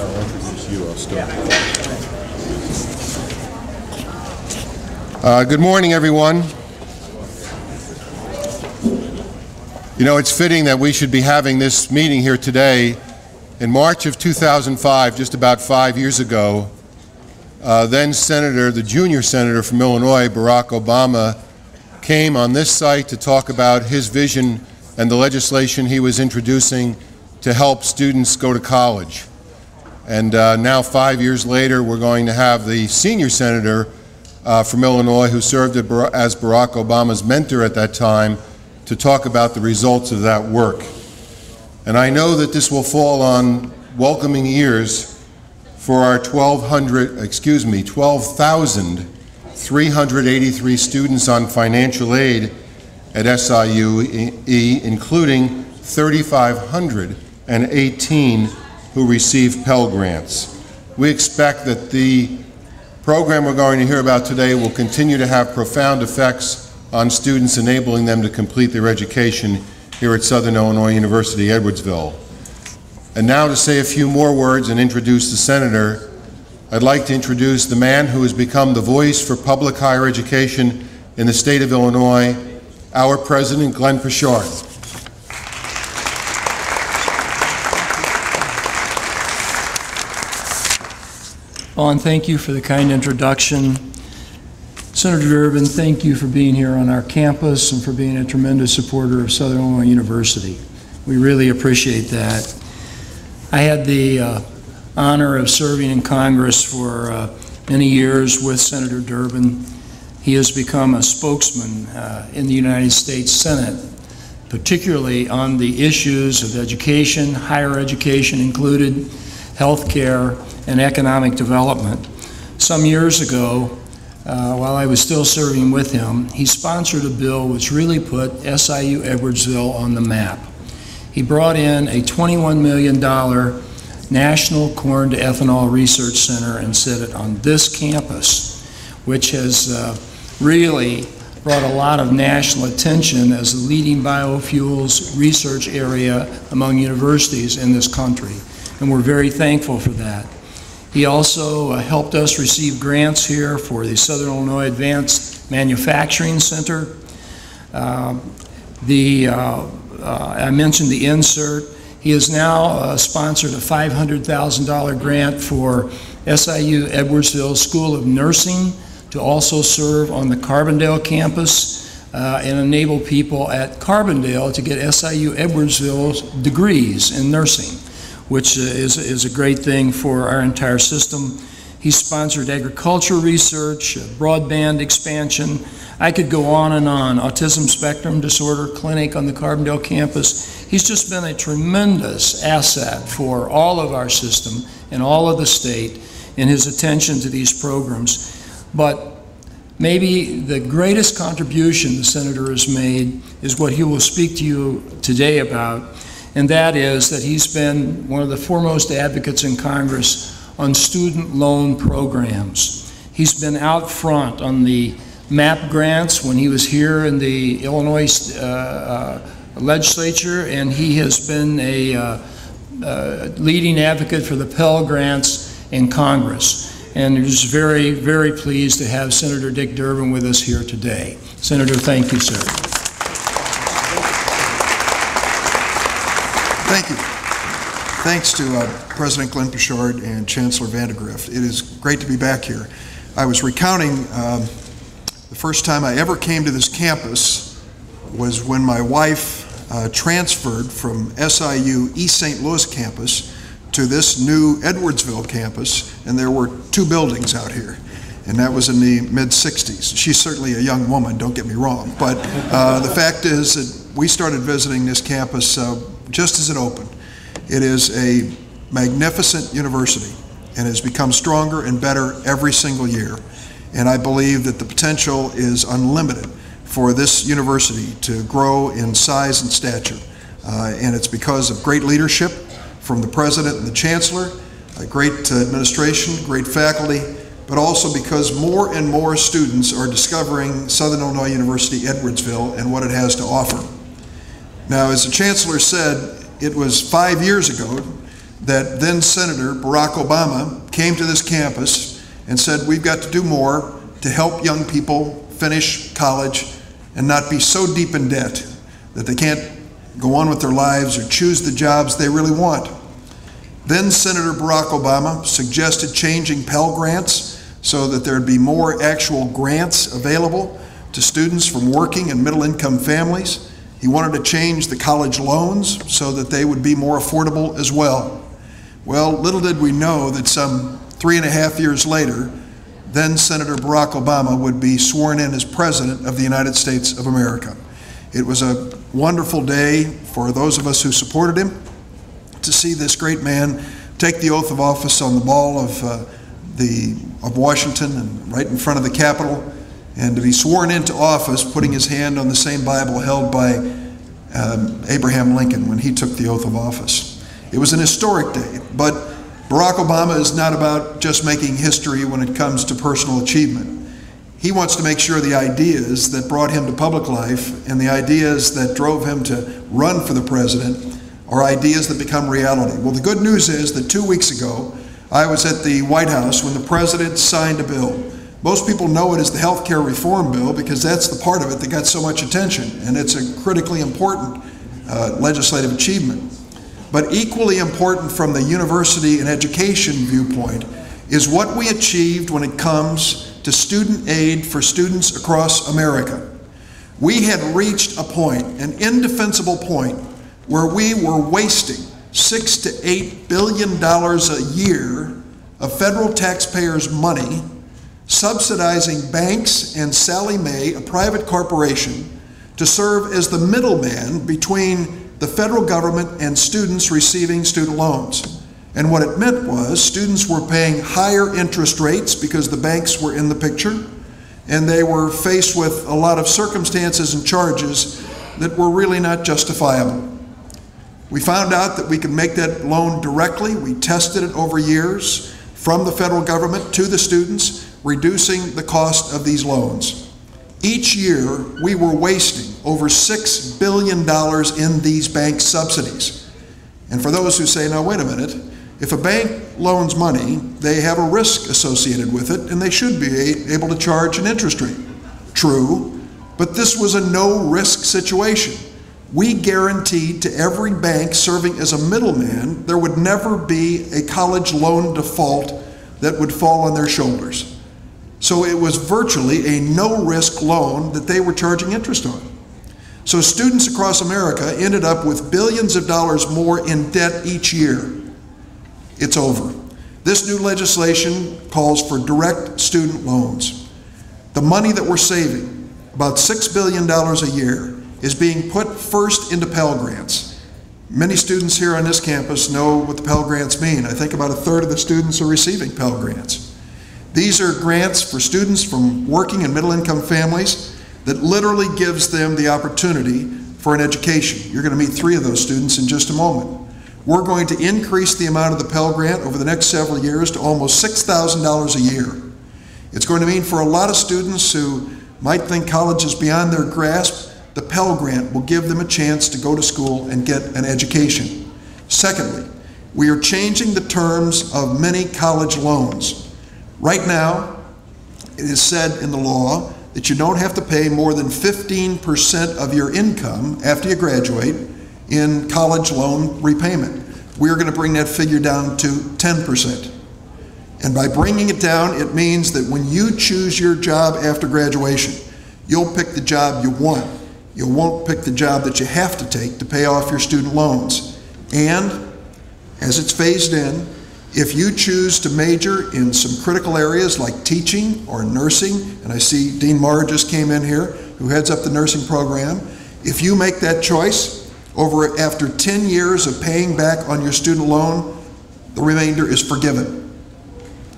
I'll introduce you. I'll start. Good morning, everyone. You know, it's fitting that we should be having this meeting here today. In March of 2005, just about 5 years ago, then Senator, the junior senator from Illinois, Barack Obama, came on this site to talk about his vision and the legislation he was introducing to help students go to college. And now 5 years later, we're going to have the senior senator from Illinois, who served as Barack Obama's mentor at that time, to talk about the results of that work. And I know that this will fall on welcoming ears for our 12,383 students on financial aid at SIUE, including 3,518 who receive Pell Grants. We expect that the program we're going to hear about today will continue to have profound effects on students, enabling them to complete their education here at Southern Illinois University, Edwardsville. And now to say a few more words and introduce the senator, I'd like to introduce the man who has become the voice for public higher education in the state of Illinois, our president, Glenn Poshard. Well, and thank you for the kind introduction. Senator Durbin, thank you for being here on our campus and for being a tremendous supporter of Southern Illinois University. We really appreciate that. I had the honor of serving in Congress for many years with Senator Durbin. He has become a spokesman in the United States Senate, particularly on the issues of education, higher education included, health care, and economic development. Some years ago, while I was still serving with him, he sponsored a bill which really put SIU Edwardsville on the map. He brought in a $21 million National Corn to Ethanol Research Center and set it on this campus, which has really brought a lot of national attention as the leading biofuels research area among universities in this country, and we're very thankful for that. He also helped us receive grants here for the Southern Illinois Advanced Manufacturing Center. I mentioned the insert. He has now sponsored a $500,000 grant for SIU Edwardsville School of Nursing to also serve on the Carbondale campus and enable people at Carbondale to get SIU Edwardsville degrees in nursing, which is a great thing for our entire system. He sponsored agriculture research, broadband expansion. I could go on and on. Autism spectrum disorder clinic on the Carbondale campus. He's just been a tremendous asset for all of our system and all of the state in his attention to these programs. But maybe the greatest contribution the senator has made is what he will speak to you today about, and that is that he's been one of the foremost advocates in Congress on student loan programs. He's been out front on the MAP grants when he was here in the Illinois legislature, and he has been a leading advocate for the Pell Grants in Congress. And we're just very, very pleased to have Senator Dick Durbin with us here today. Senator, thank you, sir. Thank you. Thanks to President Glenn Poshard and Chancellor Vandegrift. It is great to be back here. I was recounting the first time I ever came to this campus was when my wife transferred from SIU East St. Louis campus to this new Edwardsville campus, and there were two buildings out here, and that was in the mid-60s. She's certainly a young woman, don't get me wrong, but the fact is that we started visiting this campus just as it opened. It is a magnificent university and has become stronger and better every single year, and I believe that the potential is unlimited for this university to grow in size and stature, and it's because of great leadership from the president and the chancellor, great administration, great faculty, but also because more and more students are discovering Southern Illinois University Edwardsville and what it has to offer. Now, as the chancellor said, it was 5 years ago that then Senator Barack Obama came to this campus and said, we've got to do more to help young people finish college and not be so deep in debt that they can't go on with their lives or choose the jobs they really want. Then Senator Barack Obama suggested changing Pell Grants so that there'd be more actual grants available to students from working and middle-income families. He wanted to change the college loans so that they would be more affordable as well. Well, little did we know that some 3.5 years later, then Senator Barack Obama would be sworn in as President of the United States of America. It was a wonderful day for those of us who supported him to see this great man take the oath of office on the Mall of Washington and right in front of the Capitol, and to be sworn into office putting his hand on the same Bible held by Abraham Lincoln when he took the oath of office. It was an historic day, but Barack Obama is not about just making history when it comes to personal achievement. He wants to make sure the ideas that brought him to public life and the ideas that drove him to run for the president are ideas that become reality. Well, the good news is that 2 weeks ago, I was at the White House when the president signed a bill. Most people know it as the health care reform bill because that's the part of it that got so much attention, and it's a critically important legislative achievement. But equally important from the university and education viewpoint is what we achieved when it comes to student aid for students across America. We had reached a point, an indefensible point, where we were wasting $6 to $8 billion a year of federal taxpayers' money subsidizing banks and Sallie Mae, a private corporation, to serve as the middleman between the federal government and students receiving student loans. And what it meant was students were paying higher interest rates because the banks were in the picture, and they were faced with a lot of circumstances and charges that were really not justifiable. We found out that we could make that loan directly. We tested it over years from the federal government to the students, reducing the cost of these loans. Each year, we were wasting over $6 billion in these bank subsidies. And for those who say, now wait a minute, if a bank loans money, they have a risk associated with it, and they should be able to charge an interest rate. True, but this was a no-risk situation. We guaranteed to every bank serving as a middleman there would never be a college loan default that would fall on their shoulders. So it was virtually a no-risk loan that they were charging interest on. So students across America ended up with billions of dollars more in debt each year. It's over. This new legislation calls for direct student loans. The money that we're saving, about $6 billion a year, is being put first into Pell Grants. Many students here on this campus know what the Pell Grants mean. I think about 1/3 of the students are receiving Pell Grants. These are grants for students from working and middle-income families that literally gives them the opportunity for an education. You're going to meet 3 of those students in just a moment. We're going to increase the amount of the Pell Grant over the next several years to almost $6,000 a year. It's going to mean for a lot of students who might think college is beyond their grasp, the Pell Grant will give them a chance to go to school and get an education. Secondly, we are changing the terms of many college loans. Right now, it is said in the law that you don't have to pay more than 15% of your income after you graduate in college loan repayment. We're going to bring that figure down to 10%. And by bringing it down, it means that when you choose your job after graduation, you'll pick the job you want. You won't pick the job that you have to take to pay off your student loans. And as it's phased in, if you choose to major in some critical areas like teaching or nursing, and I see Dean Marr just came in here, who heads up the nursing program, if you make that choice, after 10 years of paying back on your student loan, the remainder is forgiven.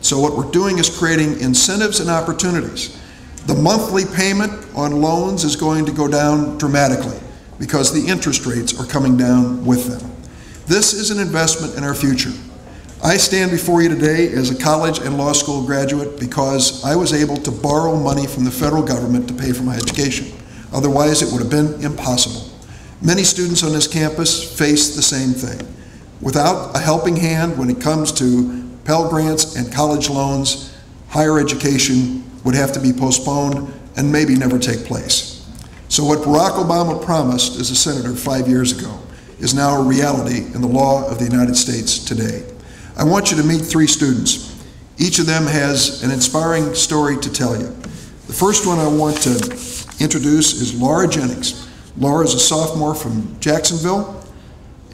So what we're doing is creating incentives and opportunities. The monthly payment on loans is going to go down dramatically because the interest rates are coming down with them. This is an investment in our future. I stand before you today as a college and law school graduate because I was able to borrow money from the federal government to pay for my education. Otherwise, it would have been impossible. Many students on this campus face the same thing. Without a helping hand when it comes to Pell Grants and college loans, higher education would have to be postponed and maybe never take place. So what Barack Obama promised as a senator 5 years ago is now a reality in the law of the United States today. I want you to meet 3 students. Each of them has an inspiring story to tell you. The first one I want to introduce is Lara Jennings. Lara is a sophomore from Jacksonville.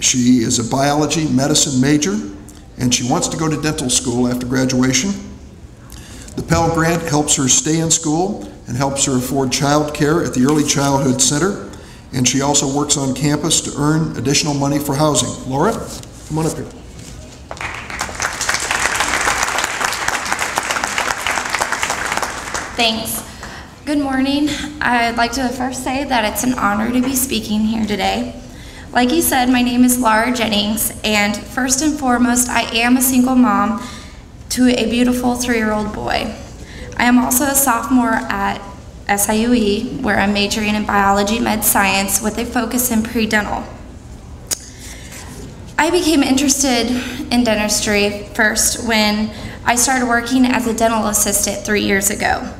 She is a biology medicine major, and she wants to go to dental school after graduation. The Pell Grant helps her stay in school and helps her afford child care at the Early Childhood Center, and she also works on campus to earn additional money for housing. Laura, come on up here. Thanks. Good morning. I'd like to first say that it's an honor to be speaking here today. Like he said, my name is Lara Jennings, and first and foremost, I am a single mom to a beautiful 3-year-old boy. I am also a sophomore at SIUE, where I'm majoring in biology med science with a focus in pre-dental. I became interested in dentistry first when I started working as a dental assistant 3 years ago.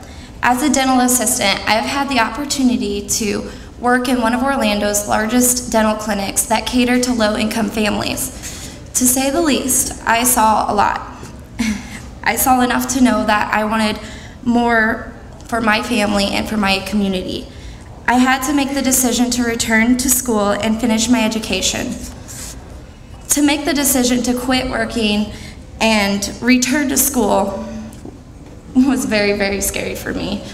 As a dental assistant, I have had the opportunity to work in one of Orlando's largest dental clinics that cater to low-income families. To say the least, I saw a lot. I saw enough to know that I wanted more for my family and for my community. I had to make the decision to return to school and finish my education. To make the decision to quit working and return to school was very, very scary for me.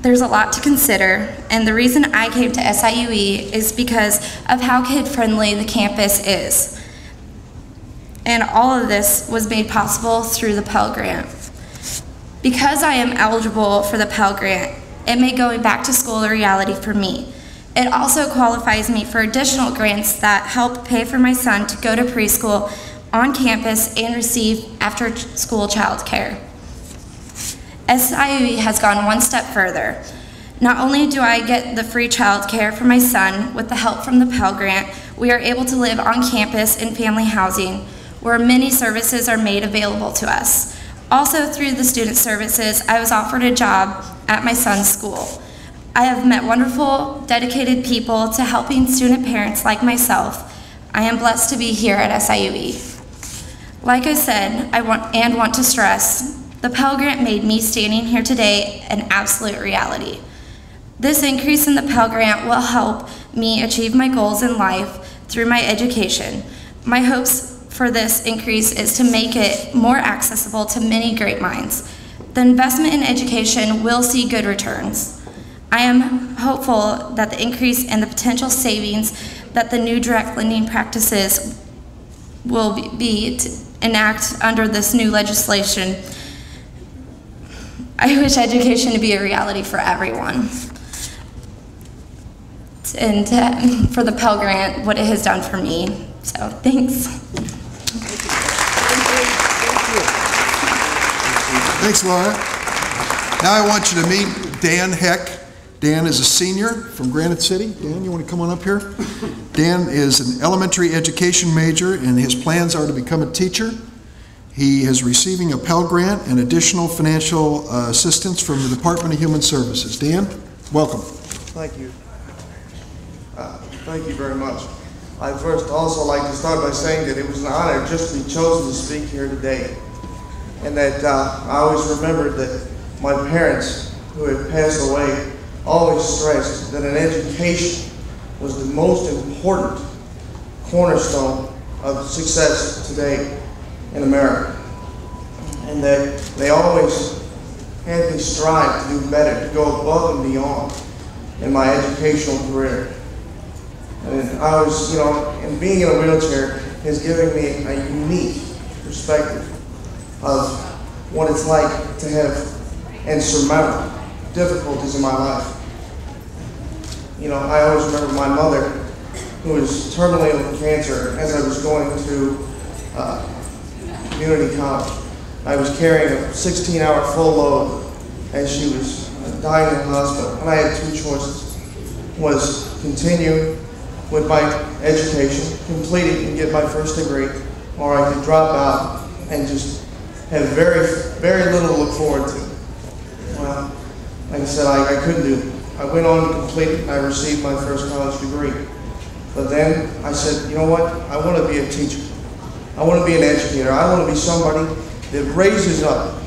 There's a lot to consider, and the reason I came to SIUE is because of how kid-friendly the campus is. And all of this was made possible through the Pell Grant. Because I am eligible for the Pell Grant, it made going back to school a reality for me. It also qualifies me for additional grants that help pay for my son to go to preschool on campus and receive after-school child care. SIUE has gone one step further. Not only do I get the free child care for my son with the help from the Pell Grant, we are able to live on campus in family housing, where many services are made available to us. Also through the student services, I was offered a job at my son's school. I have met wonderful, dedicated people to helping student parents like myself. I am blessed to be here at SIUE. Like I said, I want to stress, the Pell Grant made me standing here today an absolute reality. This increase in the Pell Grant will help me achieve my goals in life through my education. My hopes for this increase is to make it more accessible to many great minds. The investment in education will see good returns. I am hopeful that the increase and the potential savings that the new direct lending practices will be to enact under this new legislation. I wish education to be a reality for everyone. And for the Pell Grant, what it has done for me. So, thanks. Thanks, Laura. Now I want you to meet Dan Heck. Dan is a senior from Granite City. Dan, you want to come on up here? Dan is an elementary education major, and his plans are to become a teacher. He is receiving a Pell Grant and additional financial assistance from the Department of Human Services. Dan, welcome. Thank you. Thank you very much. I'd first also like to start by saying that it was an honor just to be chosen to speak here today. And that I always remembered that my parents, who had passed away, always stressed that an education was the most important cornerstone of success today in America. And that they always had me strive to do better, to go above and beyond in my educational career. And I was, and being in a wheelchair has given me a unique perspective of what it's like to have and surmount difficulties in my life. I always remember my mother, who was terminally ill with cancer, as I was going to community college. I was carrying a 16-hour full load as she was dying in the hospital, and I had two choices: was continue with my education, complete it and get my first degree, or I could drop out and just have very, very little to look forward to. Well, like I said, I couldn't do it. I went on to complete it and I received my first college degree. But then I said, you know what? I want to be a teacher. I want to be an educator. I want to be somebody that raises up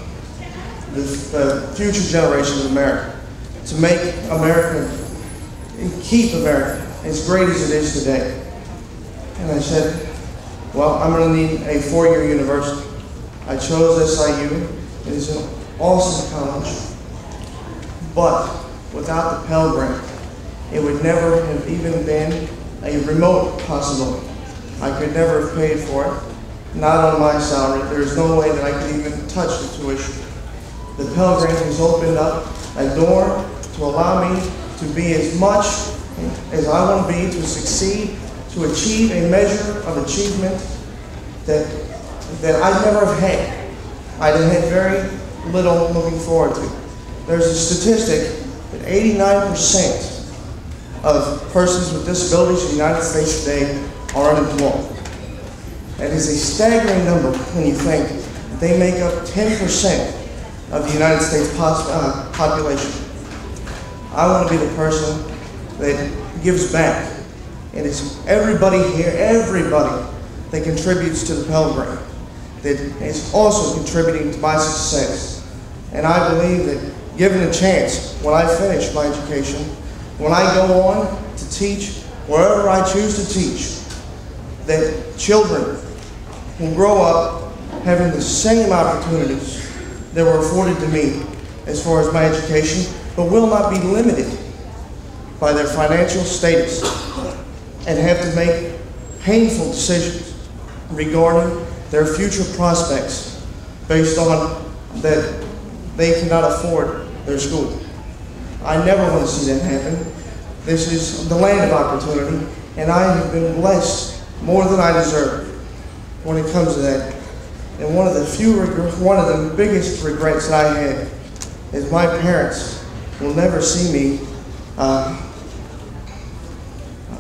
the future generations of America, to make America and keep America as great as it is today. And I said, well, I'm going to need a four-year university. I chose SIUE. It is an awesome college, but without the Pell Grant, it would never have even been a remote possibility. I could never have paid for it, not on my salary. There's no way that I could even touch the tuition. The Pell Grant has opened up a door to allow me to be as much as I want to be, to succeed, to achieve a measure of achievement that I never have had. I had very little looking forward to. There's a statistic that 89% of persons with disabilities in the United States today are unemployed. That is a staggering number when you think that they make up 10% of the United States population. I want to be the person that gives back. And it's everybody here, everybody that contributes to the Pell Grant, that is also contributing to my success. And I believe that given a chance, when I finish my education, when I go on to teach wherever I choose to teach, that children will grow up having the same opportunities that were afforded to me as far as my education, but will not be limited by their financial status and have to make painful decisions regarding their future prospects based on that they cannot afford their school. I never want to see that happen. This is the land of opportunity, and I have been blessed more than I deserve when it comes to that. And one of the biggest regrets that I had is my parents will never see me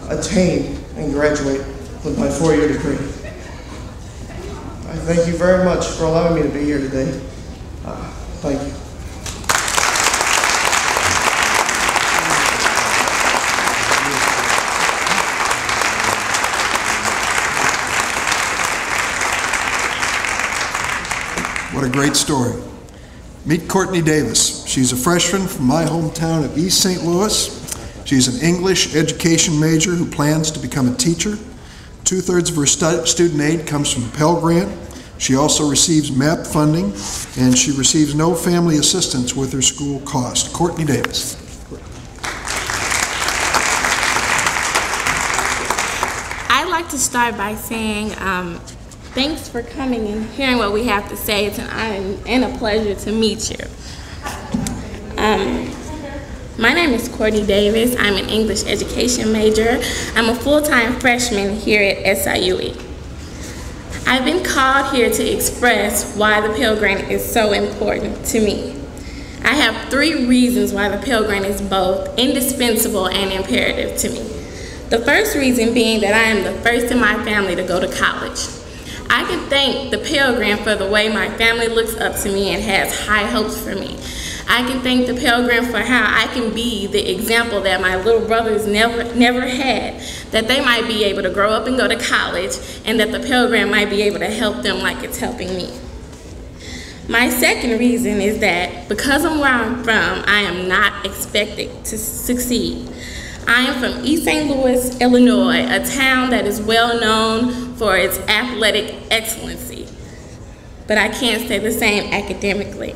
attain and graduate with my four-year degree. I thank you very much for allowing me to be here today. Thank you. What a great story. Meet Courtney Davis. She's a freshman from my hometown of East St. Louis. She's an English education major who plans to become a teacher. 2/3 of her student aid comes from Pell Grant. She also receives MAP funding, and she receives no family assistance with her school cost. Courtney Davis. I'd like to start by saying thanks for coming and hearing what we have to say. It's an honor and a pleasure to meet you. My name is Courtney Davis. I'm an English education major. I'm a full-time freshman here at SIUE. I've been called here to express why the Pell Grant is so important to me. I have 3 reasons why the Pell Grant is both indispensable and imperative to me. The first reason being that I am the first in my family to go to college. I can thank the Pell Grant for the way my family looks up to me and has high hopes for me. I can thank the Pell Grant for how I can be the example that my little brothers never had, that they might be able to grow up and go to college, and that the Pell Grant might be able to help them like it's helping me. My second reason is that because of where I'm from, I am not expected to succeed. I am from East St. Louis, Illinois, a town that is well known for its athletic excellency, but I can't say the same academically.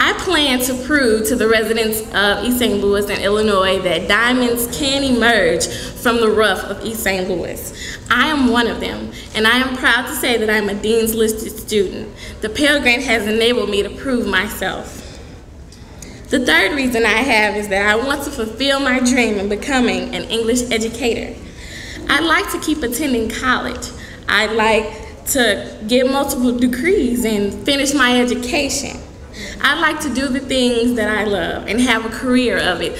I plan to prove to the residents of East St. Louis and Illinois that diamonds can emerge from the rough of East St. Louis. I am one of them, and I am proud to say that I'm a Dean's Listed student. The Pell Grant has enabled me to prove myself. The third reason I have is that I want to fulfill my dream in becoming an English educator. I'd like to keep attending college. I'd like to get multiple degrees and finish my education. I'd like to do the things that I love and have a career of it,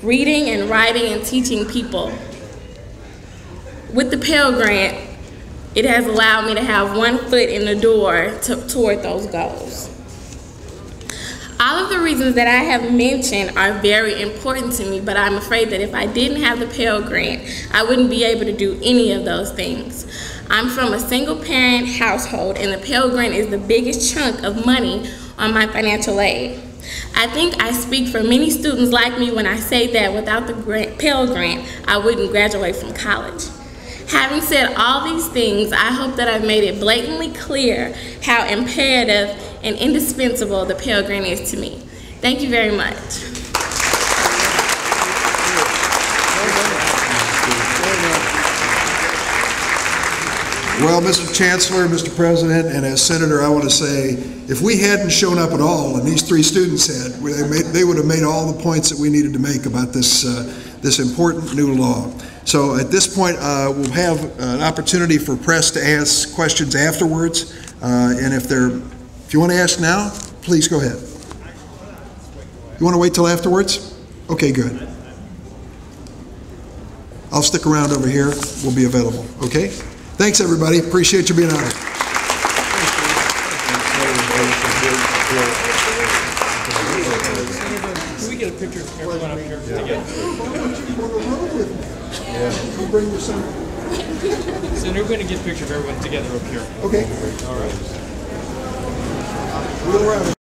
reading and writing and teaching people. with the Pell Grant, it has allowed me to have one foot in the door toward those goals. All of the reasons that I have mentioned are very important to me, but I'm afraid that if I didn't have the Pell Grant, I wouldn't be able to do any of those things. I'm from a single parent household, and the Pell Grant is the biggest chunk of money on my financial aid. I think I speak for many students like me when I say that without the Pell Grant, I wouldn't graduate from college. Having said all these things, I hope that I've made it blatantly clear how imperative and indispensable the Pell Grant is to me. Thank you very much. Well, Mr. Chancellor, Mr. President, and as Senator, I want to say, if we hadn't shown up at all and these three students had, they would have made all the points that we needed to make about this, this important new law. So at this point, we'll have an opportunity for press to ask questions afterwards. And if you want to ask now, please go ahead. You want to wait till afterwards? Okay, good. I'll stick around over here. We'll be available, okay? Thanks, everybody. Appreciate you being on it. Can we get a picture of everyone up here together? We'll bring your son. So we're going to get a picture of everyone together up here. Okay. All right. Wheel around.